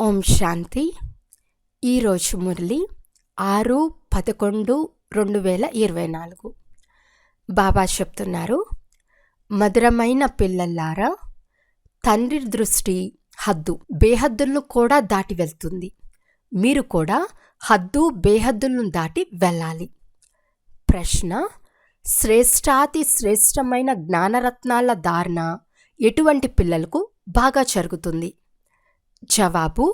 ఓం శాంతి. ఈరోజు మురళి 6/11/2024. బాబా చెప్తున్నారు, మధురమైన పిల్లల్లారా, తండ్రి దృష్టి హద్దు బేహద్దులను కూడా దాటి వెళ్తుంది. మీరు కూడా హద్దు బేహద్దులను దాటి వెళ్ళాలి. ప్రశ్న: శ్రేష్టాతి శ్రేష్టమైన జ్ఞానరత్నాల ధారణ ఎటువంటి పిల్లలకు బాగా జరుగుతుంది? జవాబు: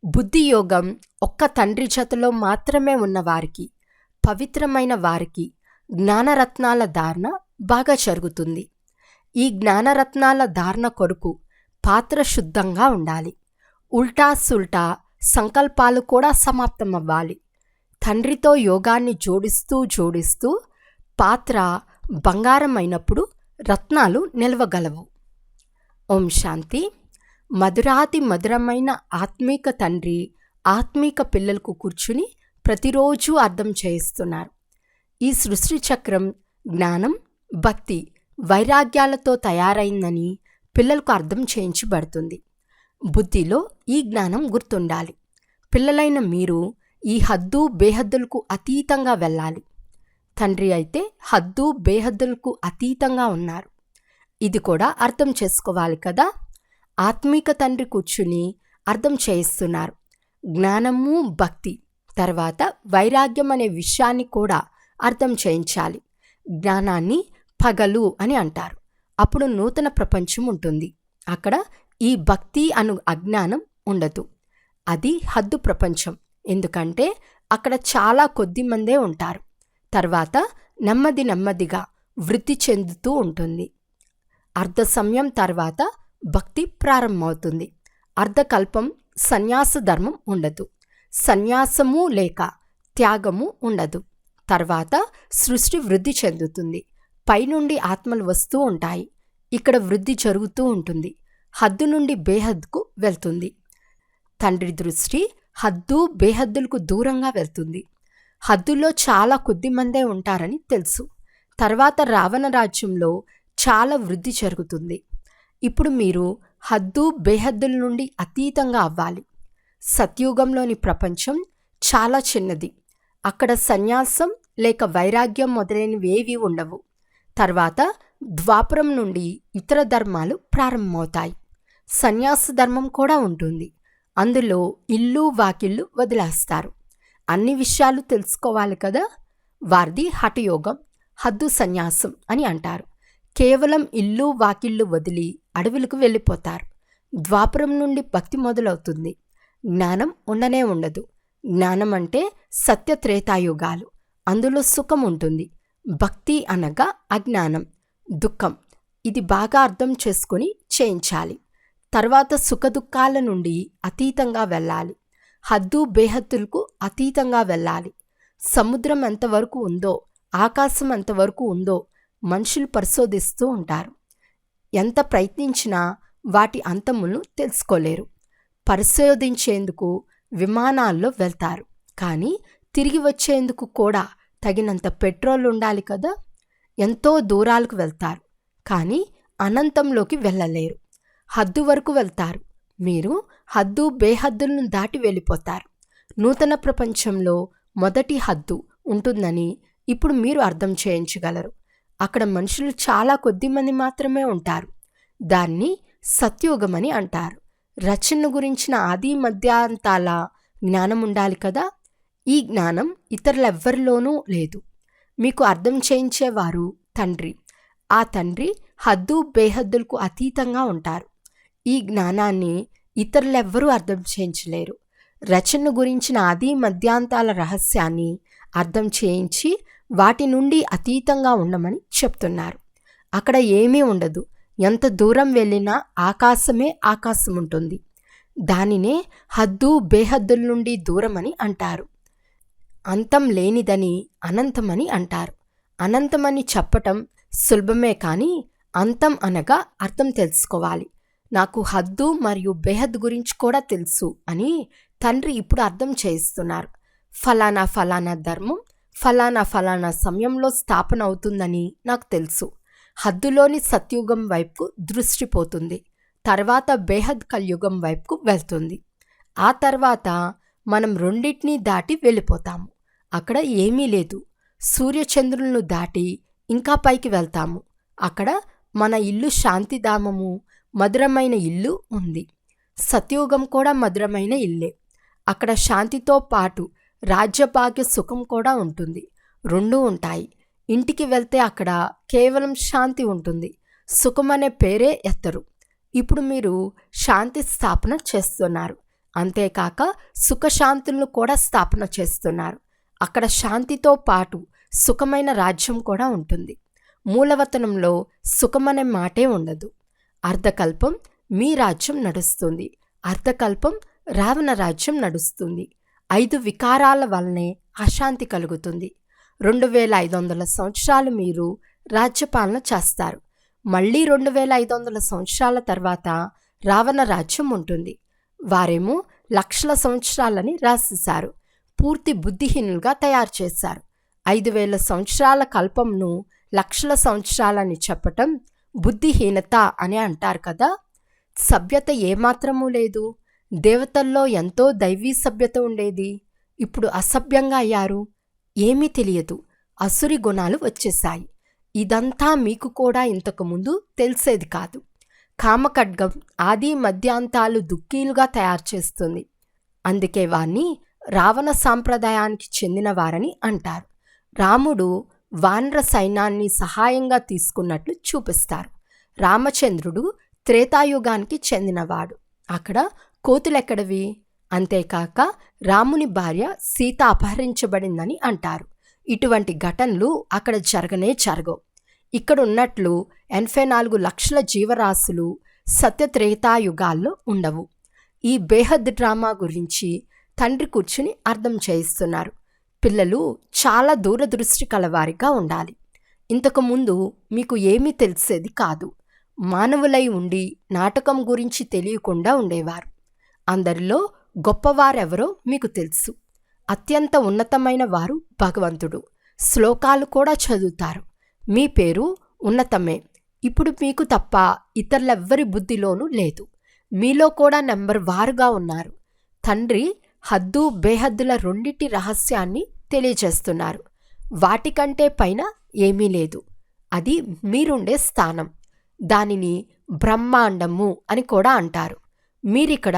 బుద్ధియోగం ఒక్క తండ్రి జతలో మాత్రమే ఉన్నవారికి, పవిత్రమైన వారికి జ్ఞానరత్నాల ధారణ బాగా జరుగుతుంది. ఈ జ్ఞానరత్నాల ధారణ కొరకు పాత్ర శుద్ధంగా ఉండాలి. ఉల్టా సుల్టా సంకల్పాలు కూడా సమాప్తమవ్వాలి. తండ్రితో యోగాన్ని జోడిస్తూ పాత్ర బంగారమైనప్పుడు రత్నాలు నిలవగలవు. ఓం శాంతి. మధురాతి మధురమైన ఆత్మీక తండ్రి ఆత్మీక పిల్లలకు కూర్చుని ప్రతిరోజు అర్థం చేయిస్తున్నారు. ఈ సృష్టి చక్రం జ్ఞానం, భక్తి, వైరాగ్యాలతో తయారైందని పిల్లలకు అర్థం చేయించబడుతుంది. బుద్ధిలో ఈ జ్ఞానం గుర్తుండాలి. పిల్లలైన మీరు ఈ హద్దు బేహద్దులకు అతీతంగా వెళ్ళాలి. తండ్రి అయితే హద్దు బేహద్దులకు అతీతంగా ఉన్నారు. ఇది కూడా అర్థం చేసుకోవాలి కదా. ఆత్మీక తండ్రి కూర్చుని అర్థం చేయిస్తున్నారు. జ్ఞానము, భక్తి, తర్వాత వైరాగ్యం అనే విషయాన్ని కూడా అర్థం చేయించాలి. జ్ఞానాన్ని పగలు అని అంటారు. అప్పుడు నూతన ప్రపంచం ఉంటుంది. అక్కడ ఈ భక్తి అను అజ్ఞానం ఉండదు. అది హద్దు ప్రపంచం. ఎందుకంటే అక్కడ చాలా కొద్ది మందే ఉంటారు. తర్వాత నెమ్మదిగా వృద్ధి చెందుతూ ఉంటుంది. అర్ధ సమయం తర్వాత భక్తి ప్రారంభమవుతుంది. అర్ధకల్పం సన్యాస ధర్మం ఉండదు. సన్యాసము లేక త్యాగము ఉండదు. తర్వాత సృష్టి వృద్ధి చెందుతుంది. పైనుండి ఆత్మలు వస్తూ ఉంటాయి. ఇక్కడ వృద్ధి జరుగుతూ ఉంటుంది. హద్దు నుండి బేహద్దుకు వెళ్తుంది. తండ్రి దృష్టి హద్దు బేహద్దులకు దూరంగా వెళ్తుంది. హద్దులో చాలా కొద్ది మందే ఉంటారని తెలుసు. తర్వాత రావణ రాజ్యంలో చాలా వృద్ధి జరుగుతుంది. ఇప్పుడు మీరు హద్దు బేహద్దుల నుండి అతీతంగా అవ్వాలి. సత్యుగంలోని ప్రపంచం చాలా చిన్నది. అక్కడ సన్యాసం లేక వైరాగ్యం మొదలైనవేవీ ఉండవు. తర్వాత ద్వాపరం నుండి ఇతర ధర్మాలు ప్రారంభమవుతాయి. సన్యాస ధర్మం కూడా ఉంటుంది. అందులో ఇల్లు వాకిళ్ళు వదిలేస్తారు. అన్ని విషయాలు తెలుసుకోవాలి కదా. వారిది హఠయోగం, హద్దు సన్యాసం అని అంటారు. కేవలం ఇల్లు వాకిళ్ళు వదిలి అడవులకు వెళ్ళిపోతారు. ద్వాపరం నుండి భక్తి మొదలవుతుంది. జ్ఞానం ఉండనే ఉండదు. జ్ఞానం అంటే సత్య త్రేతాయుగాలు. అందులో సుఖం ఉంటుంది. భక్తి అనగా అజ్ఞానం, దుఃఖం. ఇది బాగా అర్థం చేసుకుని చేయించాలి. తర్వాత సుఖదుఖాల నుండి అతీతంగా వెళ్ళాలి. హద్దు బేహద్దులకు అతీతంగా వెళ్ళాలి. సముద్రం ఎంతవరకు ఉందో, ఆకాశం ఎంతవరకు ఉందో మనుషులు పరిశోధిస్తూ ఉంటారు. ఎంత ప్రయత్నించినా వాటి అంతములను తెలుసుకోలేరు. పరిశోధించేందుకు విమానాల్లో వెళ్తారు. కానీ తిరిగి వచ్చేందుకు కూడా తగినంత పెట్రోల్ ఉండాలి కదా. ఎంతో దూరాలకు వెళ్తారు. కానీ అనంతంలోకి వెళ్ళలేరు. హద్దు వరకు వెళ్తారు. మీరు హద్దు బేహద్దులను దాటి వెళ్ళిపోతారు. నూతన ప్రపంచంలో మొదటి హద్దు ఉంటుందని ఇప్పుడు మీరు అర్థం చేయించగలరు. అక్కడ మనుషులు చాలా కొద్ది మంది మాత్రమే ఉంటారు. దాన్ని సత్యుగమని అంటారు. రచన గురించిన ఆది మధ్యాంతాల జ్ఞానం ఉండాలి కదా. ఈ జ్ఞానం ఇతరులెవ్వరిలోనూ లేదు. మీకు అర్థం చేయించేవారు తండ్రి. ఆ తండ్రి హద్దు బేహద్దులకు అతీతంగా ఉంటారు. ఈ జ్ఞానాన్ని ఇతరులెవ్వరూ అర్థం చేయించలేరు. రచన గురించిన ఆది మధ్యాంతాల రహస్యాన్ని అర్థం చేయించి వాటి నుండి అతీతంగా ఉండమని చెప్తున్నారు. అక్కడ ఏమీ ఉండదు. ఎంత దూరం వెళ్ళినా ఆకాశమే ఆకాశం ఉంటుంది. దానినే హద్దు బేహద్దుల నుండి దూరమని అంటారు. అంతం లేనిదని అనంతమని అంటారు. అనంతమని చెప్పటం సులభమే, కానీ అంతం అనగా అర్థం తెలుసుకోవాలి. నాకు హద్దు మరియు బేహద్ గురించి కూడా తెలుసు అని తండ్రి ఇప్పుడు అర్థం చేయిస్తున్నారు. ఫలానా ధర్మం ఫలానా సమయంలో స్థాపన అవుతుందని నాకు తెలుసు. హద్దులోని సత్యుగం వైపుకు దృష్టి పోతుంది. తర్వాత బేహద్ కలియుగం వైపుకు వెళ్తుంది. ఆ తర్వాత మనం రెండింటినీ దాటి వెళ్ళిపోతాము. అక్కడ ఏమీ లేదు. సూర్యచంద్రులను దాటి ఇంకా పైకి వెళ్తాము. అక్కడ మన ఇల్లు శాంతిధామము, మధురమైన ఇల్లు ఉంది. సత్యుగం కూడా మధురమైన ఇల్లే. అక్కడ శాంతితో పాటు రాజ్యభాగ్య సుఖం కూడా ఉంటుంది. రెండూ ఉంటాయి. ఇంటికి వెళ్తే అక్కడ కేవలం శాంతి ఉంటుంది. సుఖం అనే పేరే ఎత్తరు. ఇప్పుడు మీరు శాంతి స్థాపన చేస్తున్నారు. అంతేకాక సుఖశాంతులను కూడా స్థాపన చేస్తున్నారు. అక్కడ శాంతితో పాటు సుఖమైన రాజ్యం కూడా ఉంటుంది. మూలవతనంలో సుఖమనే మాటే ఉండదు. అర్ధకల్పం మీ రాజ్యం నడుస్తుంది. అర్ధకల్పం రావణ రాజ్యం నడుస్తుంది. 5 వికారాల వల్లనే అశాంతి కలుగుతుంది. 2500 సంవత్సరాలు మీరు రాజ్యపాలన చేస్తారు. మళ్ళీ 2500 సంవత్సరాల తర్వాత రావణ రాజ్యం ఉంటుంది. వారేమో లక్షల సంవత్సరాలని రాసేశారు. పూర్తి బుద్ధిహీనులుగా తయారు చేశారు. 5000 సంవత్సరాల కల్పంను లక్షల సంవత్సరాలని చెప్పటం బుద్ధిహీనత అని అంటారు కదా. సభ్యత ఏమాత్రమూ లేదు. దేవతల్లో ఎంతో దైవీ సభ్యత ఉండేది. ఇప్పుడు అసభ్యంగా అయ్యారు. ఏమీ తెలియదు. అసురి గుణాలు వచ్చేశాయి. ఇదంతా మీకు కూడా ఇంతకుముందు తెలిసేది కాదు. కామఖడ్గం ఆది మధ్యాంతాలు దుఃఖీలుగా తయారు చేస్తుంది. అందుకే వారిని రావణ సాంప్రదాయానికి చెందిన వారని అంటారు. రాముడు వానర సైన్యాన్ని సహాయంగా తీసుకున్నట్లు చూపిస్తారు. రామచంద్రుడు త్రేతాయుగానికి చెందినవాడు. అక్కడ కోతులెక్కడవి? అంతేకాక రాముని భార్య సీత అపహరించబడిందని అంటారు. ఇటువంటి ఘటనలు అక్కడ జరగనే జరగవు. ఇక్కడున్నట్లు 84 లక్షల జీవరాశులు సత్యత్రేతాయుగాల్లో ఉండవు. ఈ బేహద్ డ్రామా గురించి తండ్రి కూర్చుని అర్థం చేయిస్తున్నారు. పిల్లలు చాలా దూరదృష్టి కలవారిగా ఉండాలి. ఇంతకుముందు మీకు ఏమీ తెలిసేది కాదు. మానవులై ఉండి నాటకం గురించి తెలియకుండా ఉండేవారు. అందరిలో గొప్పవారెవరో మీకు తెలుసు. అత్యంత ఉన్నతమైన వారు భగవంతుడు. శ్లోకాలు కూడా చదువుతారు. మీ పేరు ఉన్నతమే. ఇప్పుడు మీకు తప్ప ఇతరులెవ్వరి బుద్ధిలోనూ లేదు. మీలో కూడా నెంబర్ వారుగా ఉన్నారు. తండ్రి హద్దు బేహద్దుల రెండిటి రహస్యాన్ని తెలియజేస్తున్నారు. వాటికంటే పైన ఏమీ లేదు. అది మీరుండే స్థానం. దానిని బ్రహ్మాండము అని కూడా అంటారు. మీరిక్కడ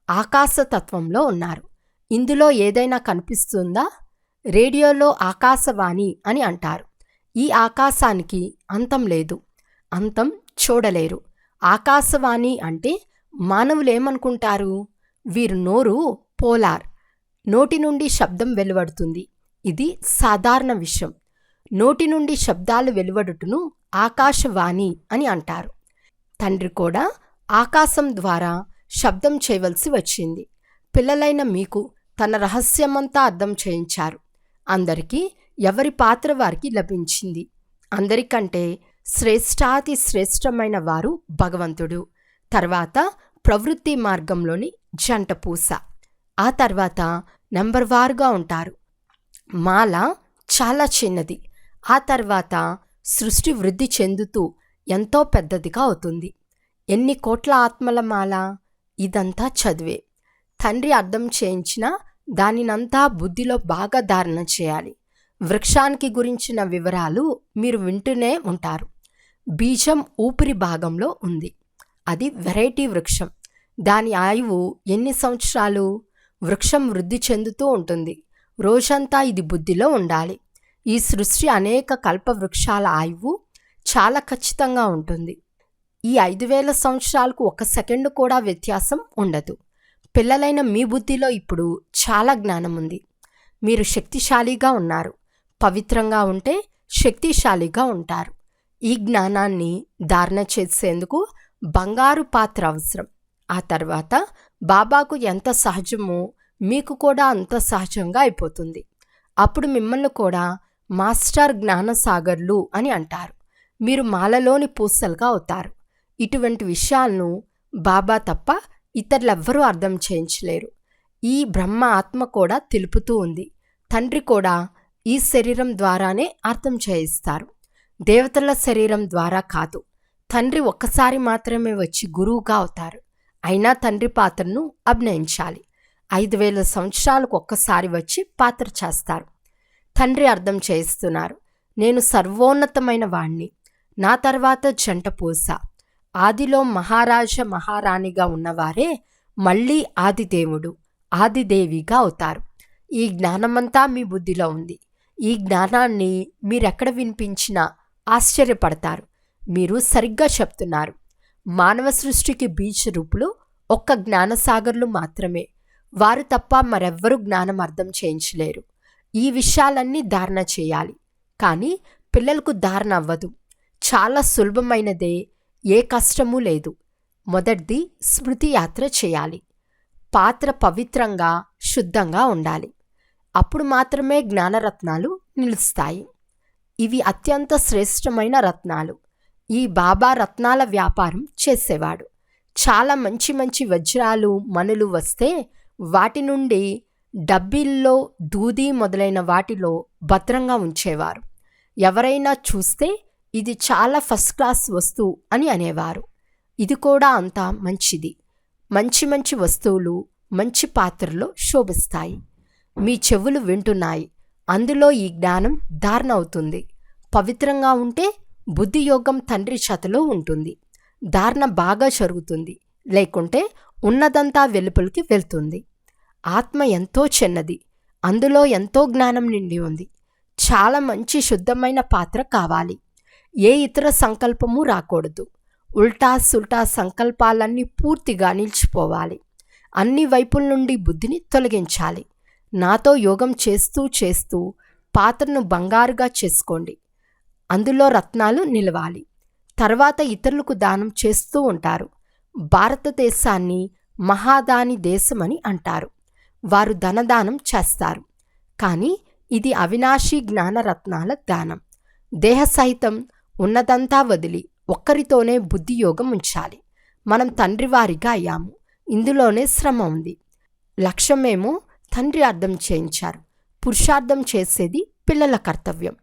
ఆకాశతత్వంలో ఉన్నారు. ఇందులో ఏదైనా కనిపిస్తుందా? రేడియోలో ఆకాశవాణి అని అంటారు. ఈ ఆకాశానికి అంతం లేదు. అంతం చూడలేరు. ఆకాశవాణి అంటే మానవులేమనుకుంటారు? వీరు నోరు పోలార్. నోటి నుండి శబ్దం వెలువడుతుంది. ఇది సాధారణ విషయం. నోటి నుండి శబ్దాలు వెలువడుటను ఆకాశవాణి అని అంటారు. తండ్రి కూడా ఆకాశం ద్వారా శబ్దం చేయవలసి వచ్చింది. పిల్లలైన మీకు తన రహస్యమంతా అర్థం చేయించారు. అందరికీ ఎవరి పాత్ర వారికి లభించింది. అందరికంటే శ్రేష్టాతి శ్రేష్టమైన వారు భగవంతుడు. తర్వాత ప్రవృత్తి మార్గంలోని జంట పూస. ఆ తర్వాత నెంబర్ వారుగా ఉంటారు. మాల చాలా చిన్నది. ఆ తర్వాత సృష్టి వృద్ధి చెందుతూ ఎంతో పెద్దదిగా అవుతుంది. ఎన్ని కోట్ల ఆత్మల మాల? ఇదంతా చదివే. తండ్రి అర్థం చేయించిన దానినంతా బుద్ధిలో బాగా ధారణ చేయాలి. వృక్షానికి గురించిన వివరాలు మీరు వింటూనే ఉంటారు. బీజం ఊపిరి భాగంలో ఉంది. అది వెరైటీ వృక్షం. దాని ఆయువు ఎన్ని సంవత్సరాలు? వృక్షం వృద్ధి చెందుతూ ఉంటుంది. రోజంతా ఇది బుద్ధిలో ఉండాలి. ఈ సృష్టి అనేక కల్పవృక్షాల ఆయువు చాలా ఖచ్చితంగా ఉంటుంది. ఈ 5000 సంవత్సరాలకు 1 సెకండు కూడా వ్యత్యాసం ఉండదు. పిల్లలైన మీ బుద్ధిలో ఇప్పుడు చాలా జ్ఞానం ఉంది. మీరు శక్తిశాలిగా ఉన్నారు. పవిత్రంగా ఉంటే శక్తిశాలిగా ఉంటారు. ఈ జ్ఞానాన్ని ధారణ చేసేందుకు బంగారు పాత్ర అవసరం. ఆ తర్వాత బాబాకు ఎంత సహజమో మీకు కూడా అంత సహజంగా అయిపోతుంది. అప్పుడు మిమ్మల్ని కూడా మాస్టర్ జ్ఞానసాగర్లు అని అంటారు. మీరు మాలలోని పూసలుగా అవుతారు. ఇటువంటి విషయాలను బాబా తప్ప ఇతరులెవ్వరూ అర్థం చేయించలేరు. ఈ బ్రహ్మ ఆత్మ కూడా తెలుపుతూ ఉంది. తండ్రి కూడా ఈ శరీరం ద్వారానే అర్థం చేయిస్తారు. దేవతల శరీరం ద్వారా కాదు. తండ్రి ఒక్కసారి మాత్రమే వచ్చి గురువుగా అవుతారు. అయినా తండ్రి పాత్రను అభినయించాలి. 5,000 సంవత్సరాలకు ఒక్కసారి వచ్చి పాత్ర చేస్తారు. తండ్రి అర్థం చేయిస్తున్నారు, నేను సర్వోన్నతమైన వాణ్ణి, నా తర్వాత జంట పూస. ఆదిలో మహారాజ మహారాణిగా ఉన్నవారే మళ్ళీ ఆదిదేవుడు ఆదిదేవిగా అవుతారు. ఈ జ్ఞానమంతా మీ బుద్ధిలో ఉంది. ఈ జ్ఞానాన్ని మీరెక్కడ వినిపించినా ఆశ్చర్యపడతారు. మీరు సరిగ్గా చెప్తున్నారు. మానవ సృష్టికి బీజ రూపులు ఒక్క జ్ఞానసాగర్లు మాత్రమే. వారు తప్ప మరెవ్వరూ జ్ఞానం అర్థం చేయించలేరు. ఈ విషయాలన్నీ ధారణ చేయాలి, కానీ పిల్లలకు ధారణ అవ్వదు. చాలా సులభమైనదే, ఏ కష్టమూ లేదు. మొదటిది స్మృతి యాత్ర చేయాలి. పాత్ర పవిత్రంగా శుద్ధంగా ఉండాలి. అప్పుడు మాత్రమే జ్ఞానరత్నాలు నిలుస్తాయి. ఇవి అత్యంత శ్రేష్టమైన రత్నాలు. ఈ బాబా రత్నాల వ్యాపారం చేసేవాడు. చాలా మంచి మంచి వజ్రాలు మణులు వస్తే వాటి నుండి డబ్బీల్లో దూది మొదలైన వాటిలో భద్రంగా ఉంచేవారు. ఎవరైనా చూస్తే ఇది చాలా ఫస్ట్ క్లాస్ వస్తువు అని అనేవారు. ఇది కూడా అంత మంచిది. మంచి మంచి వస్తువులు మంచి పాత్రలో శోభిస్తాయి. మీ చెవులు వింటున్నాయి, అందులో ఈ జ్ఞానం ధారణ అవుతుంది. పవిత్రంగా ఉంటే బుద్ధియోగం తండ్రి చేతిలో ఉంటుంది. ధారణ బాగా జరుగుతుంది, లేకుంటే ఉన్నదంతా వెలుపలికి వెళ్తుంది. ఆత్మ ఎంతో చిన్నది, అందులో ఎంతో జ్ఞానం నిండి ఉంది. చాలా మంచి శుద్ధమైన పాత్ర కావాలి. ఏ ఇతర సంకల్పము రాకూడదు. ఉల్టా సుల్టా సంకల్పాలన్నీ పూర్తిగా నిలిచిపోవాలి. అన్ని వైపుల నుండి బుద్ధిని తొలగించాలి. నాతో యోగం చేస్తూ చేస్తూ పాత్రను బంగారుగా చేసుకోండి. అందులో రత్నాలు నిలవాలి. తర్వాత ఇతరులకు దానం చేస్తూ ఉంటారు. భారతదేశాన్ని మహాదాని దేశమని అంటారు. వారు ధనదానం చేస్తారు. కానీ ఇది అవినాశీ జ్ఞానరత్నాల దానం. దేహ సహితం ఉన్నదంతా వదిలి ఒక్కరితోనే బుద్ధియోగం ఉంచాలి. మనం తండ్రివారిగా అయ్యాము. ఇందులోనే శ్రమ ఉంది. లక్ష్యమేమో తండ్రి అర్థం చేయించారు. పురుషార్థం చేసేది పిల్లల కర్తవ్యం.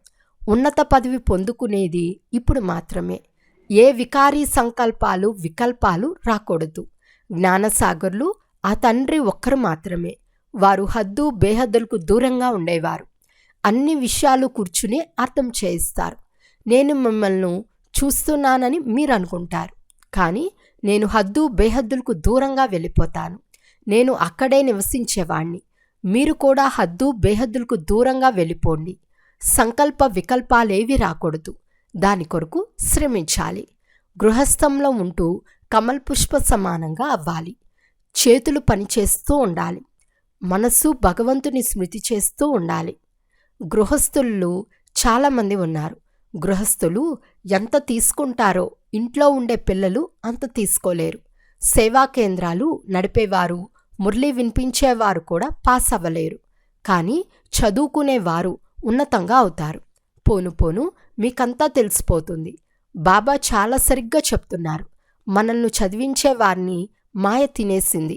ఉన్నత పదవి పొందుకునేది ఇప్పుడు మాత్రమే. ఏ వికారీ సంకల్పాలు వికల్పాలు రాకూడదు. జ్ఞానసాగర్లు ఆ తండ్రి ఒక్కరు మాత్రమే. వారు హద్దు బేహద్దులకు దూరంగా ఉండేవారు. అన్ని విషయాలు కూర్చుని అర్థం చేయిస్తారు. నేను మిమ్మల్ని చూస్తున్నానని మీరు అనుకుంటారు, కానీ నేను హద్దు బేహద్దులకు దూరంగా వెళ్ళిపోతాను. నేను అక్కడే నివసించేవాణ్ణి. మీరు కూడా హద్దు బేహద్దులకు దూరంగా వెళ్ళిపోండి. సంకల్ప వికల్పాలేవి రాకూడదు. దాని కొరకు శ్రమించాలి. గృహస్థంలో ఉంటూ కమల్ పుష్ప సమానంగా అవ్వాలి. చేతులు పనిచేస్తూ ఉండాలి. మనస్సు భగవంతుని స్మృతి చేస్తూ ఉండాలి. గృహస్థులు చాలామంది ఉన్నారు. గృహస్థులు ఎంత తీసుకుంటారో ఇంట్లో ఉండే పిల్లలు అంత తీసుకోలేరు. సేవా కేంద్రాలు నడిపేవారు, మురళి వినిపించేవారు కూడా పాస్ అవ్వలేరు. కానీ చదువుకునేవారు ఉన్నతంగా అవుతారు. పోను పోను మీకంతా తెలిసిపోతుంది. బాబా చాలా సరిగ్గా చెప్తున్నారు. మనల్ని చదివించే వారిని మాయ తినేసింది.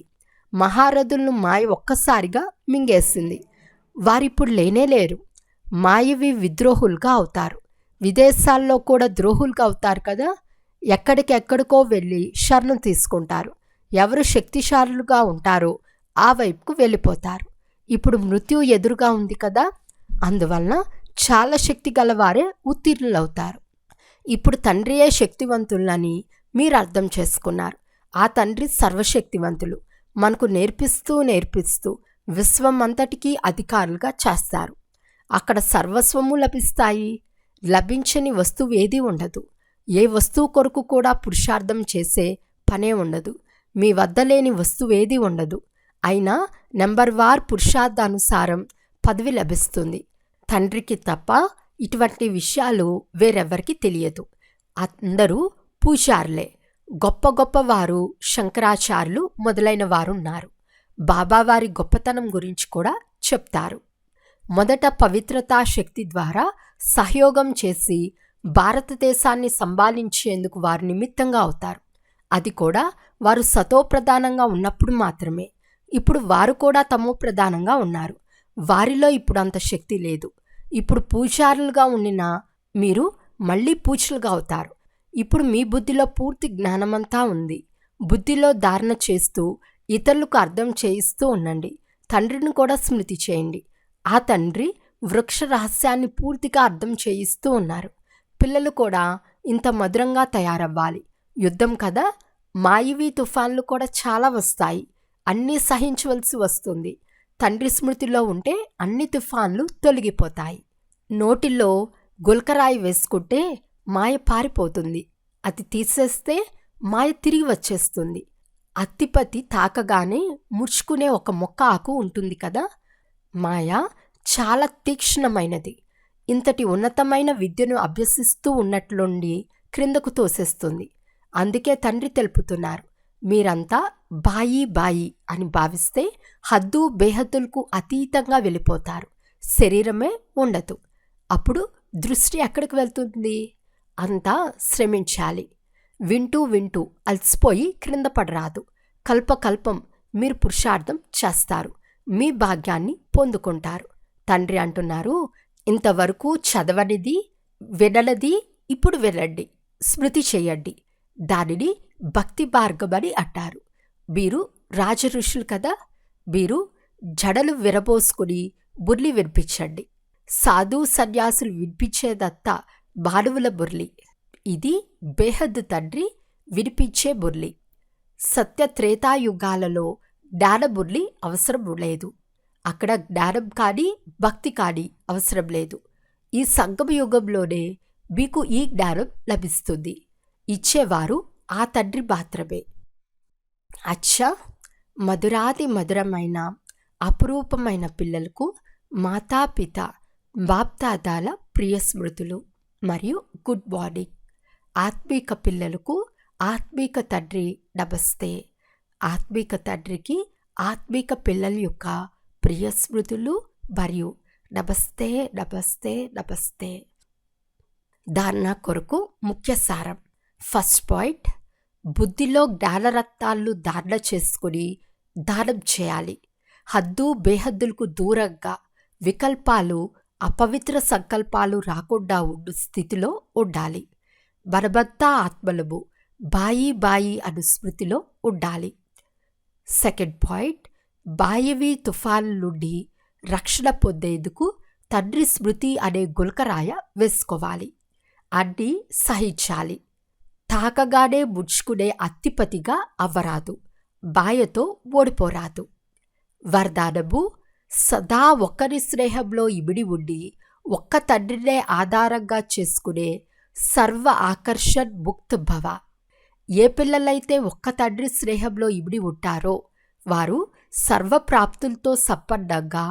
మహారథులను మాయ ఒక్కసారిగా మింగేసింది. వారిప్పుడు లేనేలేరు. మాయవి విద్రోహులుగా అవుతారు. విదేశాల్లో కూడా ద్రోహులుగా అవుతారు కదా. ఎక్కడికెక్కడికో వెళ్ళి శరణం తీసుకుంటారు. ఎవరు శక్తిశాలుగా ఉంటారో ఆ వైపుకు వెళ్ళిపోతారు. ఇప్పుడు మృత్యు ఎదురుగా ఉంది కదా, అందువలన చాలా శక్తి గలవారే ఉత్తీర్ణులవుతారు. ఇప్పుడు తండ్రియే శక్తివంతులని మీరు అర్థం చేసుకున్నారు. ఆ తండ్రి సర్వశక్తివంతులు. మనకు నేర్పిస్తూ నేర్పిస్తూ విశ్వం అంతటికీ అధికారులుగా చేస్తారు. అక్కడ సర్వస్వము లభిస్తాయి. లభించని వస్తువు ఏదీ ఉండదు. ఏ వస్తువు కొరకు కూడా పురుషార్థం చేసే పనే ఉండదు. మీ వద్ద లేని వస్తువు ఏదీ ఉండదు. అయినా నెంబర్వార్ పురుషార్థానుసారం పదవి లభిస్తుంది. తండ్రికి తప్ప ఇటువంటి విషయాలు వేరెవ్వరికి తెలియదు. అందరూ పూజారులే. గొప్ప గొప్ప వారు శంకరాచార్యులు మొదలైన వారున్నారు. బాబావారి గొప్పతనం గురించి కూడా చెప్తారు. మొదట పవిత్రతా శక్తి ద్వారా సహయోగం చేసి భారతదేశాన్ని సంభాళించేందుకు వారు నిమిత్తంగా అవుతారు. అది కూడా వారు సతోప్రధానంగా ఉన్నప్పుడు మాత్రమే. ఇప్పుడు వారు కూడా తమో ప్రధానంగా ఉన్నారు. వారిలో ఇప్పుడు అంత శక్తి లేదు. ఇప్పుడు పూజారులుగా ఉండిన మీరు మళ్ళీ పూజలుగా అవుతారు. ఇప్పుడు మీ బుద్ధిలో పూర్తి జ్ఞానమంతా ఉంది. బుద్ధిలో ధారణ చేస్తూ ఇతరులకు అర్థం చేయిస్తూ ఉండండి. తండ్రిని కూడా స్మృతి చేయండి. ఆ తండ్రి వృక్ష రహస్యాన్ని పూర్తిగా అర్థం చేయిస్తూ ఉన్నారు. పిల్లలు కూడా ఇంత మధురంగా తయారవ్వాలి. యుద్ధం కదా, మాయివీ తుఫాన్లు కూడా చాలా వస్తాయి. అన్నీ సహించవలసి వస్తుంది. తండ్రి స్మృతిలో ఉంటే అన్ని తుఫాన్లు తొలగిపోతాయి. నోటిలో గుల్కరాయి వేసుకుంటే మాయ పారిపోతుంది. అది తీసేస్తే మాయ తిరిగి వచ్చేస్తుంది. అత్తిపత్తి తాకగానే ముడుచుకునే ఒక మొక్క ఆకు ఉంటుంది కదా, మాయ చాలా తీక్ష్ణమైనది. ఇంతటి ఉన్నతమైన విద్యను అభ్యసిస్తూ ఉన్నట్లుండి క్రిందకు తోసేస్తుంది. అందుకే తండ్రి తెలుపుతున్నారు, మీరంతా బాయి బాయి అని భావిస్తే హద్దు బేహద్దులకు అతీతంగా వెళ్ళిపోతారు. శరీరమే ఉండదు. అప్పుడు దృష్టి ఎక్కడికి వెళ్తుంది? అంతా శ్రమించాలి. వింటూ వింటూ అలసిపోయి క్రింద పడరాదు. కల్పకల్పం మీరు పురుషార్థం చేస్తారు. మీ భాగ్యాన్ని పొందుకుంటారు. తండ్రి అంటున్నారు, ఇంతవరకు చదవనిది విననిది ఇప్పుడు వినండి, స్మృతి చేయండి. దానిని భక్తి మార్గమని అంటారు. మీరు రాజఋషులు కదా, మీరు జడలు విరబోసుకుని బుర్లి వినిపించండి. సాధు సన్యాసులు వినిపించేదంతా మానవుల బుర్లి. ఇది బేహద్దు తండ్రి వినిపించే బుర్లి. సత్యత్రేతాయుగాలలో జ్ఞానబుర్లి అవసరం లేదు. అక్కడ జ్ఞానం కానీ భక్తి కానీ అవసరం లేదు. ఈ సంగమ యుగంలోనే మీకు ఈ జ్ఞానం లభిస్తుంది. ఇచ్చేవారు ఆ తండ్రి మాత్రమే. అచ్చా, మధురాతి మధురమైన అపురూపమైన పిల్లలకు మాతాపిత బాప్దాదాల ప్రియ స్మృతులు మరియు గుడ్ మార్నింగ్. ఆత్మీక పిల్లలకు ఆత్మీక తండ్రి నమస్తే. ఆత్మీక తండ్రికి ఆత్మీక పిల్లల యొక్క ప్రియ స్మృతులు మరియు నమస్తే నమస్తే నమస్తే. ధారణ కొరకు ముఖ్య సారం. ఫస్ట్ పాయింట్, బుద్ధిలో జ్ఞానరత్నాలు ధారణ చేసుకుని దానం చేయాలి. హద్దు బేహద్దులకు దూరంగా వికల్పాలు అపవిత్ర సంకల్పాలు రాకుండా ఉండు స్థితిలో ఉండాలి. మనమంతా ఆత్మలము, బాయి బాయి అను స్మృతిలో ఉండాలి. సెకండ్ పాయింట్, బాయివి తుఫాన్ నుండి రక్షణ పొందేందుకు తండ్రి స్మృతి అనే గుల్కరాయ వేసుకోవాలి. అన్నీ సహించాలి. తాకగానే ముడుచుకునే అత్తిపతిగా అవ్వరాదు. బాయతో ఓడిపోరాదు. వరదానము, సదా ఒక్కరి స్నేహంలో ఇమిడి ఉండి ఒక్క తండ్రినే ఆధారంగా చేసుకునే సర్వ ఆకర్షణ్ ముక్త్ భవ. ఏ పిల్లలైతే ఒక్క తండ్రి స్నేహంలో ఇమిడి ఉంటారో వారు సర్వప్రాప్తులతో సంపన్నంగా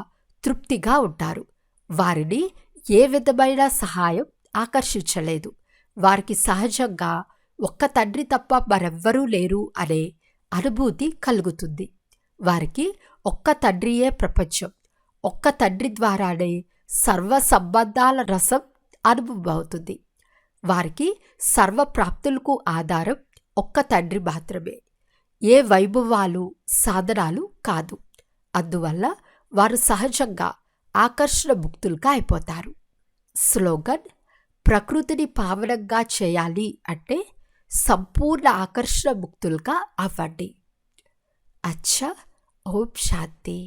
తృప్తిగా ఉంటారు. వారిని ఏ విధమైన సహాయం ఆకర్షించలేదు. వారికి సహజంగా ఒక్క తండ్రి తప్ప మరెవ్వరూ లేరు అనే అనుభూతి కలుగుతుంది. వారికి ఒక్క తండ్రియే ప్రపంచం. ఒక్క తండ్రి ద్వారానే సర్వ సంబంధాల రసం అనుభవం అవుతుంది. వారికి సర్వప్రాప్తులకు ఆధారం ఒక్క తండ్రి మాత్రమే. ఏ వైభవాలు సాధనాలు కాదు. అందువల్ల వారు సహజంగా ఆకర్షణ ముక్తులుగా అయిపోతారు. స్లోగన్, ప్రకృతిని పావనంగా చేయాలి అంటే సంపూర్ణ ఆకర్షణ ముక్తులుగా అవ్వండి. అచ్చా, ఓం శాంతి.